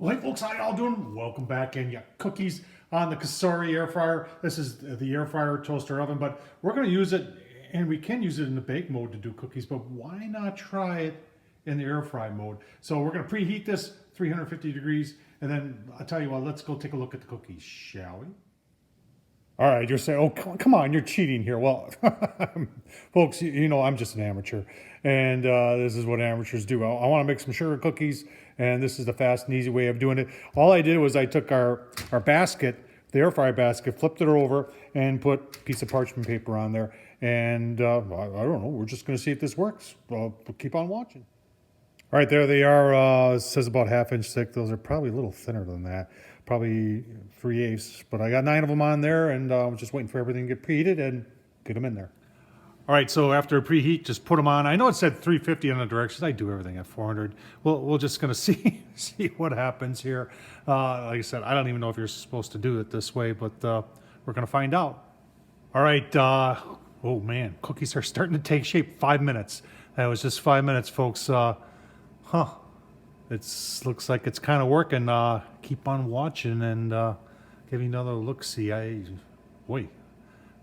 Well, hey folks, how y'all doing? Welcome back in. Yeah, cookies on the Cosori air fryer. This is the air fryer toaster oven, but we're going to use it, and we can use it in the bake mode to do cookies, but why not try it in the air fry mode? So we're going to preheat this 350 degrees, and then I'll tell you what, let's go take a look at the cookies, shall we? All right, you're saying, oh, come on, you're cheating here. Well, folks, you know I'm just an amateur, and this is what amateurs do. I want to make some sugar cookies, and this is the fast and easy way of doing it. All I did was I took our basket, the air fry basket, flipped it over, and put a piece of parchment paper on there. And I don't know, we're just going to see if this works. We'll keep on watching. All right, there they are. It says about 1/2 inch thick. Those are probably a little thinner than that, probably 3/8. But I got 9 of them on there, and I'm just waiting for everything to get preheated and get them in there. All right, so after preheat, just put them on. I know it said 350 on the directions. I do everything at 400. We're just gonna see what happens here. Like I said, I don't even know if you're supposed to do it this way, but we're gonna find out. All right. Oh man, cookies are starting to take shape. 5 minutes. That was just 5 minutes, folks. It looks like it's kind of working. Keep on watching and give me another look. See, wait,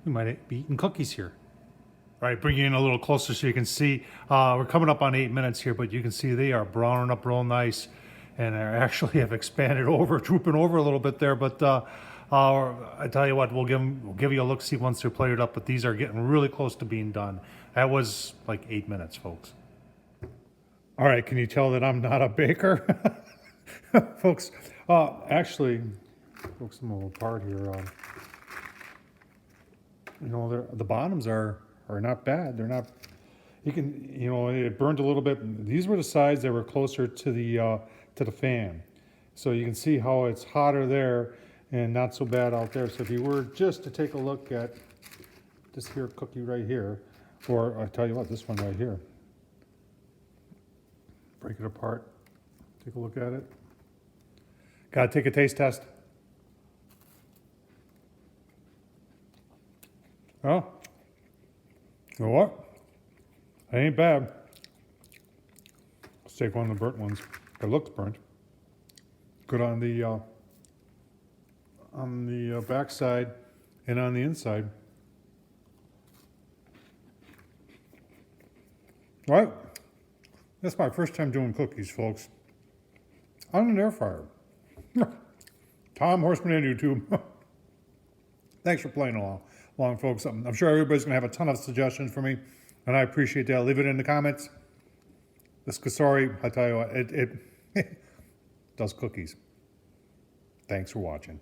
we might be eating cookies here. All right, bring you in a little closer so you can see. We're coming up on 8 minutes here, but you can see they are browning up real nice, and they actually have expanded over, drooping over a little bit there. But I tell you what, we'll give you a look, see once they're plated up. But these are getting really close to being done. That was like 8 minutes, folks. All right, can you tell that I'm not a baker? Folks, actually, folks, I'm a little apart here. You know, the bottoms are not bad. They're not, you can, you know, it burned a little bit. These were the sides that were closer to the fan. So you can see how it's hotter there and not so bad out there. So if you were just to take a look at this here cookie right here, or I tell you what, this one right here. Break it apart, take a look at it. Gotta take a taste test. Oh, you know what? It ain't bad. Let's take one of the burnt ones. It looks burnt. Good on the back side and on the inside. All right. That's my first time doing cookies, folks. On an air fryer. Tom Horseman on YouTube. Thanks for playing along, folks. I'm sure everybody's going to have a ton of suggestions for me, and I appreciate that. Leave it in the comments. This Cosori, I tell you what, it does cookies. Thanks for watching.